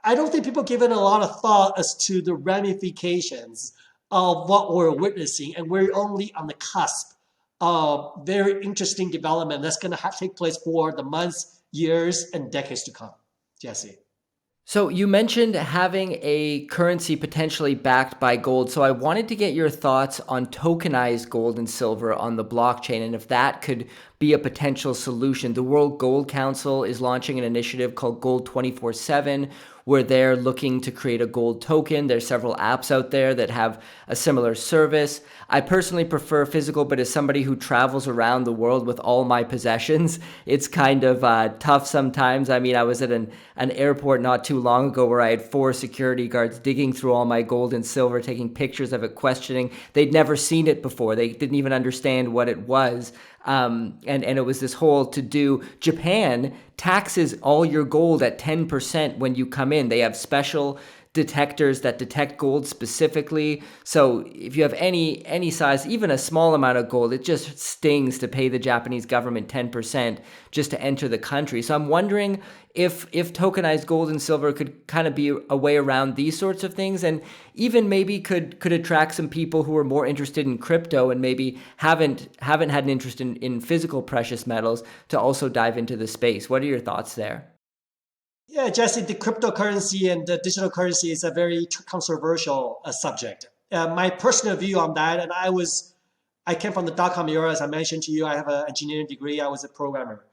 I don't think people give it a lot of thought as to the ramifications of what we're witnessing, and we're only on the cusp of very interesting development that's going to take place for the months, years, and decades to come. Jesse. So you mentioned having a currency potentially backed by gold. So I wanted to get your thoughts on tokenized gold and silver on the blockchain and if that could be a potential solution. The World Gold Council is launching an initiative called Gold 24/7 where they're looking to create a gold token. There's several apps out there that have a similar service. I personally prefer physical, but as somebody who travels around the world with all my possessions, it's kind of tough sometimes. I mean, I was at an airport not too long ago where I had 4 security guards digging through all my gold and silver, taking pictures of it, questioning. They'd never seen it before. They didn't even understand what it was. And it was this whole to-do. Japan taxes all your gold at 10% when you come in. They have special detectors that detect gold specifically. So if you have any size, even a small amount of gold, it just stings to pay the Japanese government 10% just to enter the country. So I'm wondering if tokenized gold and silver could kind of be a way around these sorts of things, and even maybe could attract some people who are more interested in crypto and maybe haven't had an interest in physical precious metals to also dive into the space. What are your thoughts there? Yeah, Jesse, the cryptocurrency and the digital currency is a very controversial subject. My personal view on that, and I came from the dot-com era, as I mentioned to you. I have an engineering degree. I was a programmer.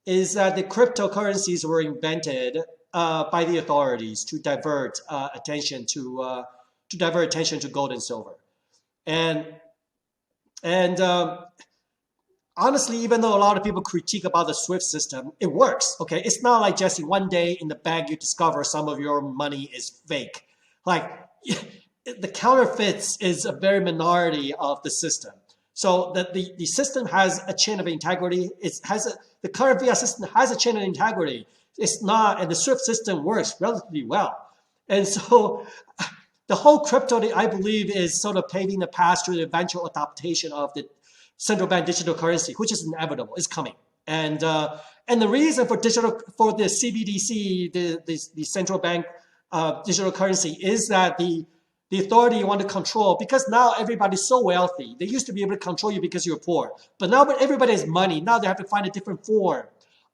Is that the cryptocurrencies were invented by the authorities to divert attention to gold and silver, and and honestly, even though a lot of people critique about the SWIFT system, it works. Okay, it's not like Jesse, one day in the bank you discover some of your money is fake. Like the counterfeits is a very minority of the system. So the system has a chain of integrity. The current fiat system has a chain of integrity. It's not, and the SWIFT system works relatively well. And so the whole crypto, I believe, is sort of paving the path to the eventual adaptation of the central bank digital currency, which is inevitable, is coming. And the reason for the CBDC, the central bank digital currency, is that the authority you want to control, because now everybody's so wealthy. They used to be able to control you because you're poor, but now when everybody has money, now they have to find a different form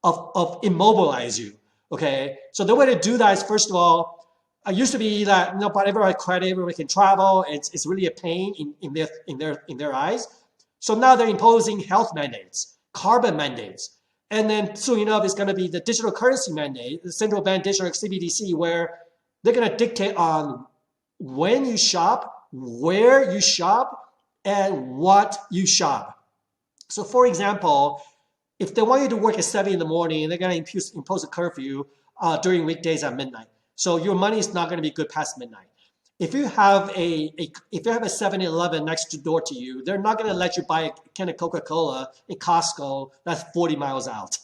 of immobilize you. Okay, so the way to do that is, first of all, it used to be that but everybody credit, everybody can travel. It's really a pain in their eyes. So now they're imposing health mandates, carbon mandates, and then soon enough it's going to be the digital currency mandate, the central bank digital CBDC, where they're going to dictate on when you shop, where you shop, and what you shop. So for example, if they want you to work at 7 in the morning, they're going to impose a curfew during weekdays at midnight. So your money is not going to be good past midnight. If you have a 7-Eleven next door to you, they're not going to let you buy a can of Coca-Cola in Costco that's 40 miles out.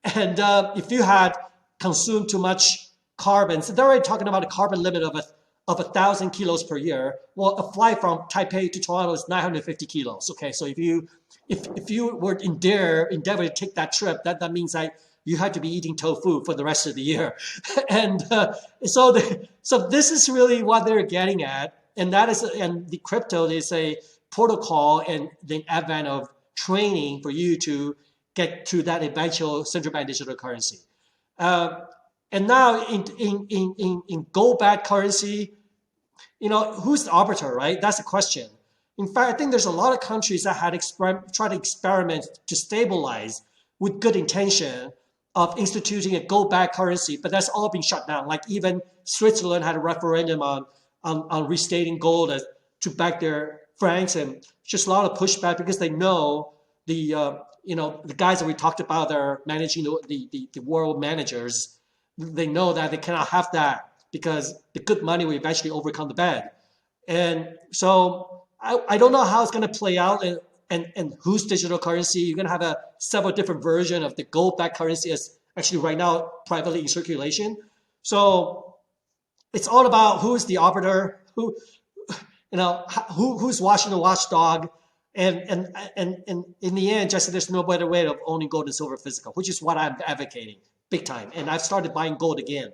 And if you had consumed too much carbon, so they're already talking about a carbon limit of 1,000 kilos per year. Well, a flight from Taipei to Toronto is 950 kilos. Okay, so if you were endeavor to take that trip, that means that you had to be eating tofu for the rest of the year. And so this is really what they're getting at, and the crypto is a protocol and the advent of training for you to get to that eventual central bank digital currency. And now in gold-backed currency, who's the arbiter, right? That's the question. In fact, I think there's a lot of countries that had tried to experiment to stabilize with good intention of instituting a gold-backed currency, but that's all been shut down. Like even Switzerland had a referendum on restating gold to back their francs, and just a lot of pushback because they know the guys that we talked about that are managing the world managers. They know that they cannot have that because the good money will eventually overcome the bad. And so I don't know how it's going to play out and whose digital currency. You're going to have several different versions of the gold-backed currency as actually right now privately in circulation. So it's all about who's the arbiter, who's watching the watchdog. And in the end, just there's no better way of owning gold and silver physical, which is what I'm advocating big time. And I've started buying gold again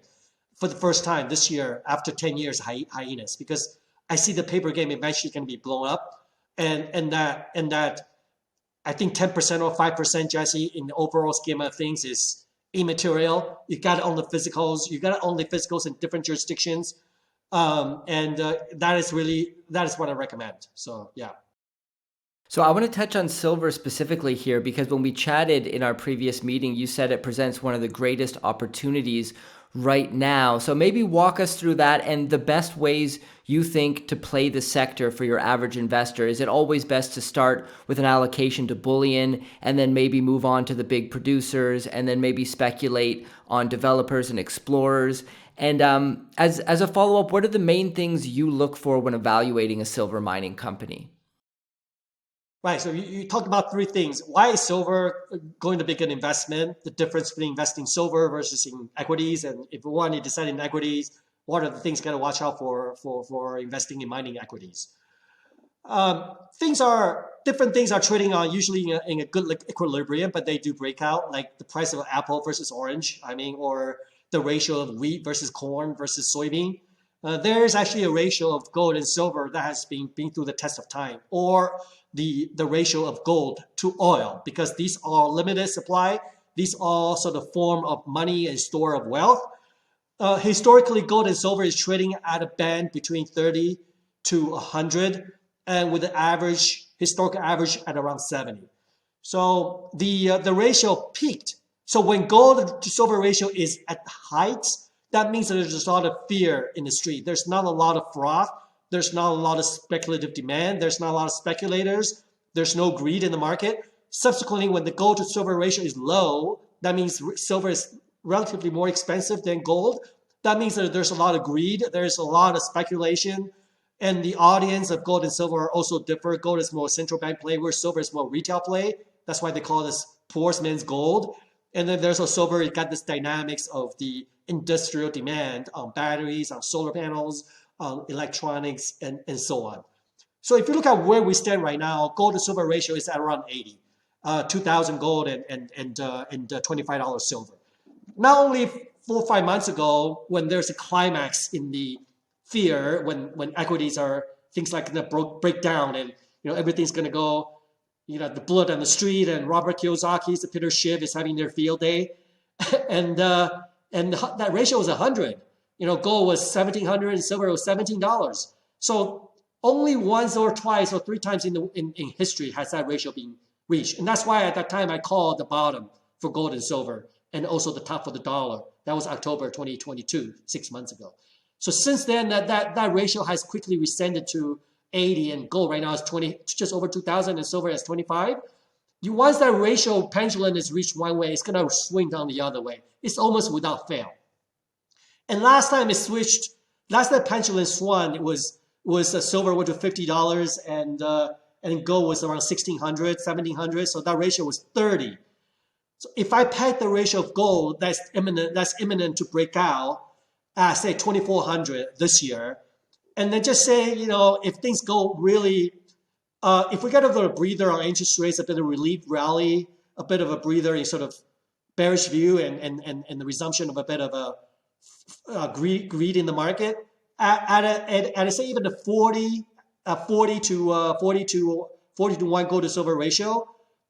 for the first time this year after 10 years hiatus, because I see the paper game eventually going to be blown up, and that I think 10% or 5%, Jesse, in the overall scheme of things is immaterial. You got to own the physicals. You got to own the physicals in different jurisdictions, that is what I recommend. So yeah. So I want to touch on silver specifically here, because when we chatted in our previous meeting, you said it presents one of the greatest opportunities right now. So maybe walk us through that and the best ways you think to play the sector for your average investor. Is it always best to start with an allocation to bullion and then maybe move on to the big producers and then maybe speculate on developers and explorers? And as a follow-up, what are the main things you look for when evaluating a silver mining company? Right. So you talked about three things. Why is silver going to be an investment? The difference between investing in silver versus in equities, and if we want to decide in equities, what are the things you got to watch out for investing in mining equities? Different things are trading on usually in a good equilibrium, but they do break out, like the price of apple versus orange. Or the ratio of wheat versus corn versus soybean. There is actually a ratio of gold and silver that has been through the test of time, or the ratio of gold to oil, because these are limited supply. These are sort of form of money and store of wealth. Historically, gold and silver is trading at a band between 30 to 100, and with the historical average at around 70. So the ratio peaked. So when gold to silver ratio is at heights, that means that there's a lot of fear in the street. There's not a lot of froth. There's not a lot of speculative demand. There's not a lot of speculators. There's no greed in the market. Subsequently, when the gold to silver ratio is low, that means silver is relatively more expensive than gold. That means that there's a lot of greed. There's a lot of speculation. And the audience of gold and silver are also different. Gold is more central bank play, where silver is more retail play. That's why they call this poor man's gold. And then there's also silver. You got this dynamics of the industrial demand on batteries, on solar panels, electronics, and so on. So if you look at where we stand right now, gold to silver ratio is at around 80, 2,000 gold and $25 silver. Not only 4 or 5 months ago, when there's a climax in the fear, when equities are things like going to break down and everything's going to go, the blood on the street, and Robert Kiyosaki's, the Peter Schiff is having their field day, and that ratio was 100. Gold was $1,700 and silver was $17. So only once or twice or three times in history has that ratio been reached. And that's why at that time I called the bottom for gold and silver and also the top for the dollar. That was October 2022, 6 months ago. So since then, that ratio has quickly descended to 80, and gold right now is just over 2,000 and silver is 25. Once that ratio pendulum is reached one way, it's going to swing down the other way. It's almost without fail. And last time pendulum swung, it was silver went to $50 and gold was around $1,600, $1,700. So that ratio was 30. So if I peg the ratio of gold that's imminent to break out at say 2,400 this year, and then just say if things go really, if we get a little breather on interest rates, a bit of relief rally, a bit of a breather in sort of bearish view, and the resumption of a bit of a greed in the market at say even a 40 to 1 gold to silver ratio,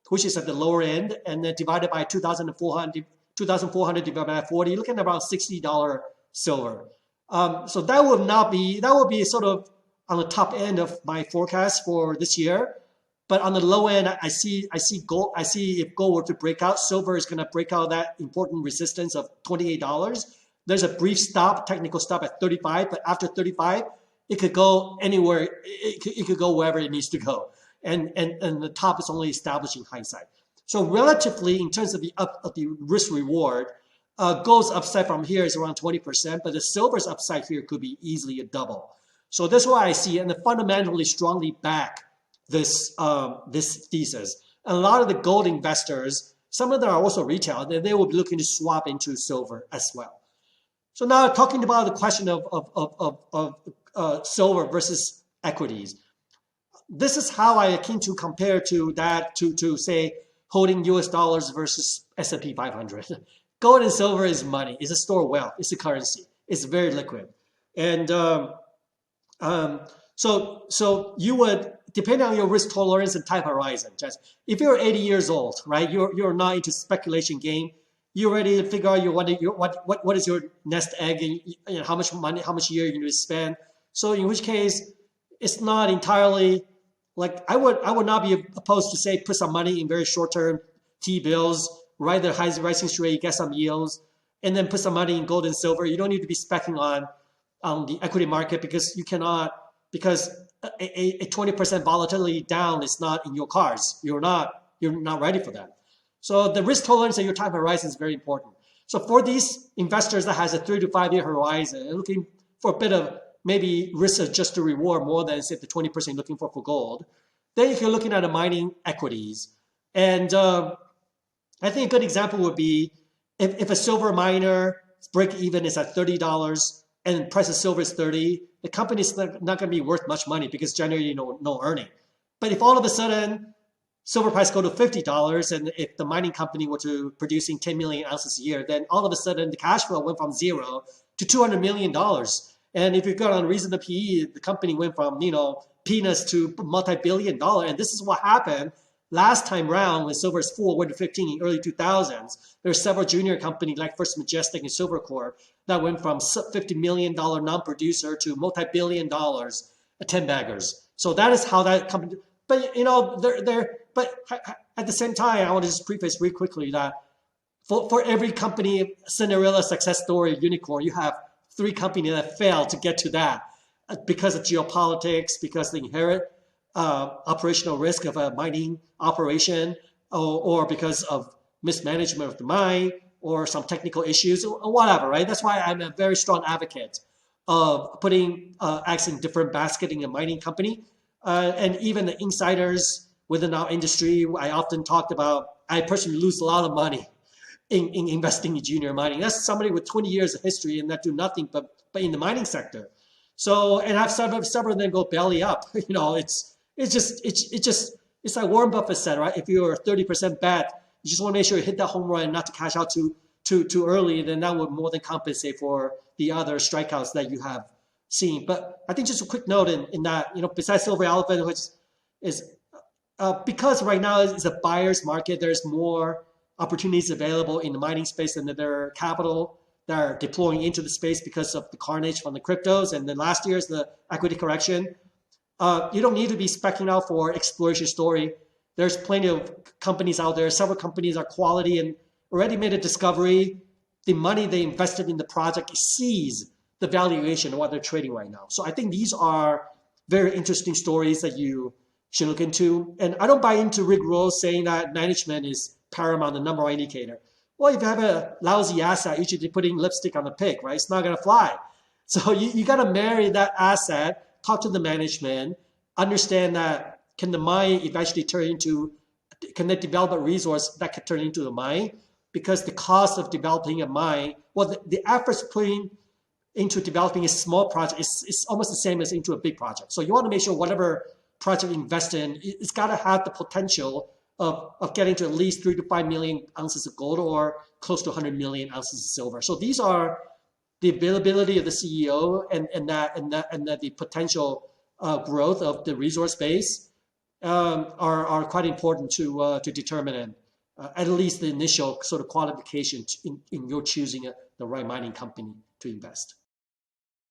which is at the lower end, and then divided by 2,400 divided by 40, you're looking at about $60 silver. So that would be sort of on the top end of my forecast for this year. But on the low end, I see gold. I see if gold were to break out, silver is going to break out that important resistance of $28. There's a brief technical stop at 35, but after 35, it could go anywhere. It could go wherever it needs to go, and the top is only established in hindsight. So relatively, in terms of the risk reward, gold's upside from here is around 20%, but the silver's upside here could be easily a double. So that's why I see, and fundamentally strongly back this thesis. And a lot of the gold investors, some of them are also retail, and they will be looking to swap into silver as well. So now talking about the question of silver versus equities. This is how I akin to compare to that to say holding US dollars versus S&P 500. Gold and silver is money. It's a store of wealth. It's a currency. It's very liquid. And so you would, depending on your risk tolerance and time horizon, just if you're 80 years old, right, you're not into speculation game. You're ready to figure out what is your nest egg and how much money, how much year you're going to spend. So in which case, it's not entirely like I would not be opposed to say put some money in very short term T-bills, ride the high rising rate, get some yields, and then put some money in gold and silver. You don't need to be specking on the equity market because you cannot, because a 20% volatility down is not in your cards. You're not ready for that. So the risk tolerance and your time horizon is very important. So for these investors that has a 3 to 5 year horizon, looking for a bit of maybe risk adjusted reward more than say the 20% looking for gold, then if you're looking at the mining equities, and I think a good example would be if a silver miner break even is at $30 and price of silver is 30, the company is not going to be worth much money because generally no earning. But if all of a sudden silver price go to $50, and if the mining company were to producing 10 million ounces a year, then all of a sudden the cash flow went from $0 to $200 million. And if you got on reasonable PE, the company went from peanuts to multi-billion dollar. And this is what happened last time round when silver is full, went to 15 in early 2000s. There are several junior companies like First Majestic and Silver Corp that went from $50 million non-producer to multi-billion dollars, 10 baggers. So that is how that company. But but at the same time, I want to just preface really quickly that for every company, Cinderella success story, unicorn, you have 3 companies that failed to get to that because of geopolitics, because of the inherent operational risk of a mining operation, or because of mismanagement of the mine, or some technical issues, or whatever, right? That's why I'm a very strong advocate of putting eggs in different basket in a mining company. And even the insiders within our industry, I often talked about, I personally lose a lot of money in investing in junior mining. That's somebody with 20 years of history and that do nothing but in the mining sector. So, and I've several of them go belly up. It's like Warren Buffett said, right? If you're a 30% bet, you just want to make sure you hit that home run and not to cash out too early, then that would more than compensate for the other strikeouts that you have seen. But I think just a quick note in that, besides Silver Elephant, which is because right now it's a buyer's market, there's more opportunities available in the mining space and there are capital that are deploying into the space because of the carnage from the cryptos. And then last year's the equity correction. You don't need to be speccing out for exploration story. There's plenty of companies out there. Several companies are quality and already made a discovery. The money they invested in the project exceeds the valuation of what they're trading right now. So I think these are very interesting stories that you should look into. And I don't buy into Rick Rose saying that management is paramount, the number one indicator. Well, if you have a lousy asset, you should be putting lipstick on the pig, right? It's not going to fly. So you got to marry that asset, talk to the management, understand that can the mine eventually can they develop a resource that could turn into the mine? Because the cost of developing a mine, the efforts putting into developing a small project is almost the same as into a big project. So you want to make sure whatever project you invest in, it's got to have the potential of getting to at least 3 to 5 million ounces of gold or close to 100 million ounces of silver. So these are the availability of the CEO and the potential growth of the resource base are quite important to determine at least the initial sort of qualification in your choosing the right mining company to invest.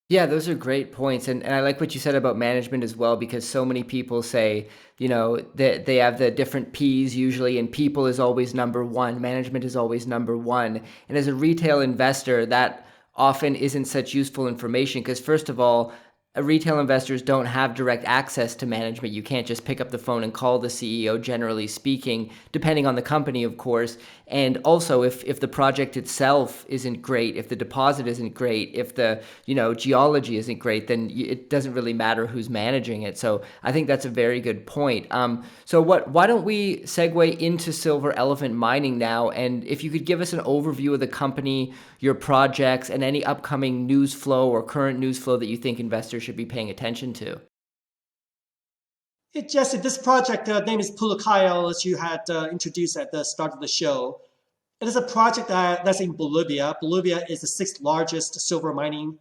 Yeah, those are great points. And I like what you said about management as well, because so many people say, that they have the different P's usually, and people is always number one. Management is always number one. And as a retail investor, that often isn't such useful information because, first of all, retail investors don't have direct access to management. You can't just pick up the phone and call the CEO, generally speaking, depending on the company, of course. And also, if the project itself isn't great, if the deposit isn't great, if the geology isn't great, then it doesn't really matter who's managing it. So I think that's a very good point. Why don't we segue into Silver Elephant Mining now? And if you could give us an overview of the company, your projects, and any upcoming news flow or current news flow that you think investors should be paying attention to. Jesse, this project name is Pulacayo, as you had introduced at the start of the show. It is a project that's in Bolivia. Bolivia is the sixth largest silver mining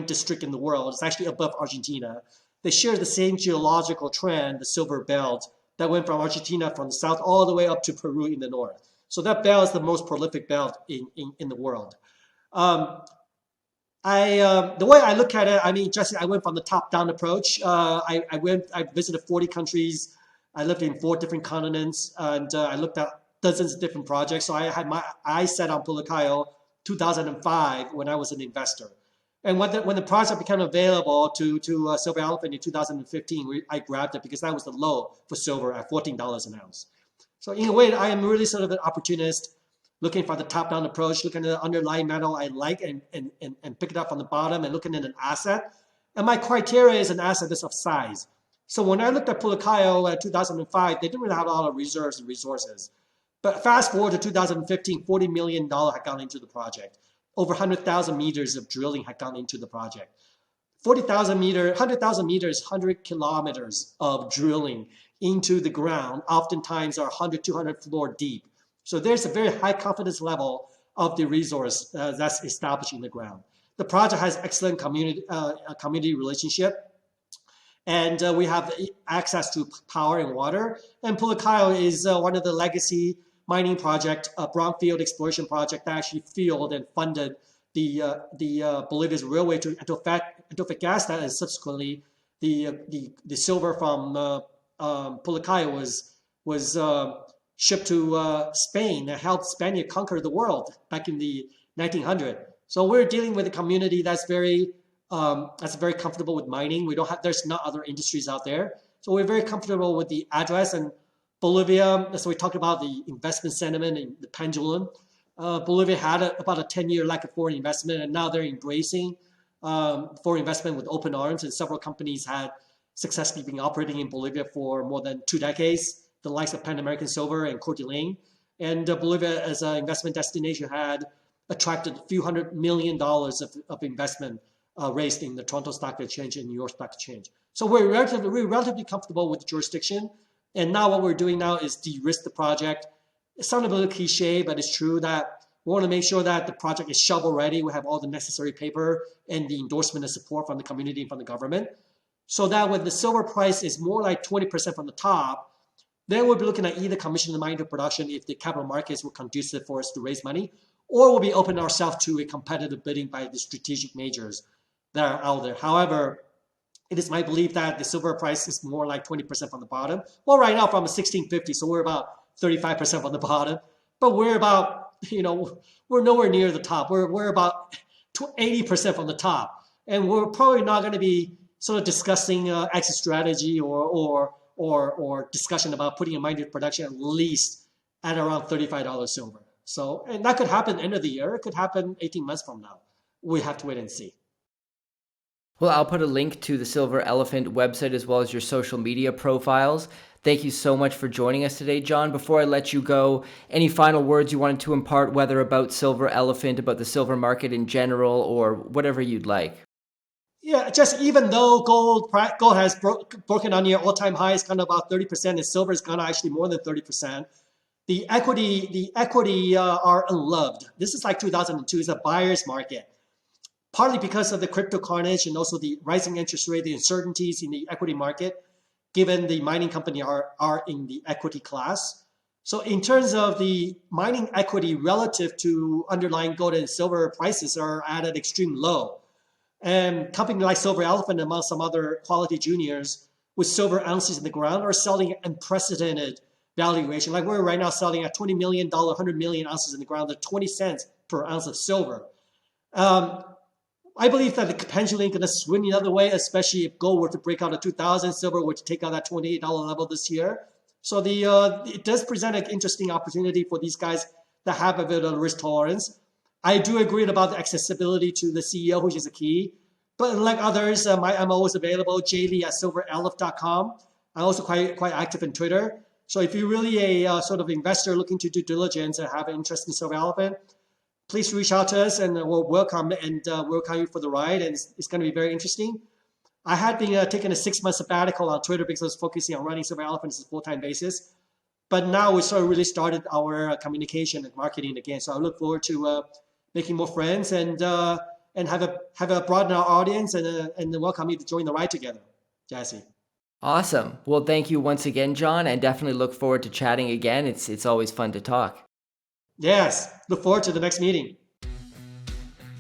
district in the world. It's actually above Argentina. They share the same geological trend, the silver belt, that went from Argentina from the south all the way up to Peru in the north. So that belt is the most prolific belt in the world. Um, the way I look at it, I mean, Jesse, I went from the top-down approach. I visited 40 countries. I lived in 4 different continents, and I looked at dozens of different projects. So I had my eyes set on Pulacayo 2005 when I was an investor. And when the project became available to Silver Elephant in 2015, I grabbed it because that was the low for silver at $14 an ounce. So in a way, I am really sort of an opportunist, looking for the top-down approach, looking at the underlying metal I like and pick it up from the bottom and looking at an asset. And my criteria is an asset that's of size. So when I looked at Pulacayo at 2005, they didn't really have a lot of reserves and resources. But fast forward to 2015, $40 million had gone into the project. Over 100,000 meters of drilling had gone into the project. 100,000 meters, 100 kilometers of drilling into the ground, oftentimes are 100, 200 floor deep. So there's a very high confidence level of the resource that's established in the ground. The project has excellent community relationship, and we have access to power and water. And Pulacayo is one of the legacy mining project, brownfield exploration project that actually fueled and funded the Bolivia's railway to Antofagasta, and subsequently the silver from Pulacayo was shipped to Spain and helped Spain conquer the world back in the 1900s. So we're dealing with a community that's very comfortable with mining. There's not other industries out there, so we're very comfortable with the address. And Bolivia, so we talked about the investment sentiment and the pendulum. Bolivia had about a 10-year lack of foreign investment, and now they're embracing foreign investment with open arms. And several companies had successfully been operating in Bolivia for more than 2 decades, the likes of Pan American Silver and Coeur d'Alene. And Bolivia, as an investment destination, had attracted a few $100 million of investment raised in the Toronto Stock Exchange and New York Stock Exchange. So we're relatively comfortable with the jurisdiction. And now what we're doing now is de-risk the project. It sounds a little cliche, but it's true that we want to make sure that the project is shovel ready. We have all the necessary paper and the endorsement and support from the community and from the government. So that when the silver price is more like 20% from the top, then we'll be looking at either commission the mine to production if the capital markets were conducive for us to raise money, or we'll be opening ourselves to a competitive bidding by the strategic majors that are out there. However, it is my belief that the silver price is more like 20% from the bottom. Well, right now from 1650, so we're about 35% from the bottom, but we're about, we're nowhere near the top. We're about 80% from the top, and we're probably not going to be sort of discussing exit strategy or discussion about putting a mine into production at least at around $35 silver. So, and that could happen end of the year. It could happen 18 months from now. We have to wait and see. Well, I'll put a link to the Silver Elephant website as well as your social media profiles. Thank you so much for joining us today, John. Before I let you go, any final words you wanted to impart, whether about Silver Elephant, about the silver market in general, or whatever you'd like? Yeah, just even though gold has broken on your all-time high, it's kind of about 30%, and silver is kind of actually more than 30%. The equity are unloved. This is like 2002. It's a buyer's market, partly because of the crypto carnage and also the rising interest rate, the uncertainties in the equity market, given the mining company are in the equity class. So in terms of the mining equity relative to underlying gold and silver prices are at an extreme low. And companies like Silver Elephant, among some other quality juniors with silver ounces in the ground, are selling unprecedented valuation. Like we're right now selling at $20 million, 100 million ounces in the ground, at 20 cents per ounce of silver. I believe that the pendulum is going to swing the other way, especially if gold were to break out at 2,000, silver were to take out that $28 level this year. So it does present an interesting opportunity for these guys that have a bit of risk tolerance. I do agree about the accessibility to the CEO, which is a key. But like others, I'm always available, jlee@silverelef.com. I'm also quite active in Twitter. So if you're really a sort of investor looking to do diligence and have an interest in Silver Elephant, please reach out to us and we'll welcome you for the ride. And it's going to be very interesting. I had been taking a 6-month sabbatical on Twitter because I was focusing on running Silver Elephant as a full-time basis. but now we sort of really started our communication and marketing again. So I look forward to making more friends and have a broaden our audience and welcome you to join the ride together, Jesse. Awesome. Well, thank you once again, John, and definitely look forward to chatting again. It's always fun to talk. Yes, look forward to the next meeting.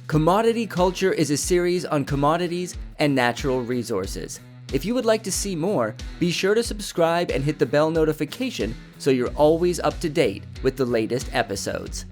Commodity Culture is a series on commodities and natural resources. If you would like to see more, be sure to subscribe and hit the bell notification so you're always up to date with the latest episodes.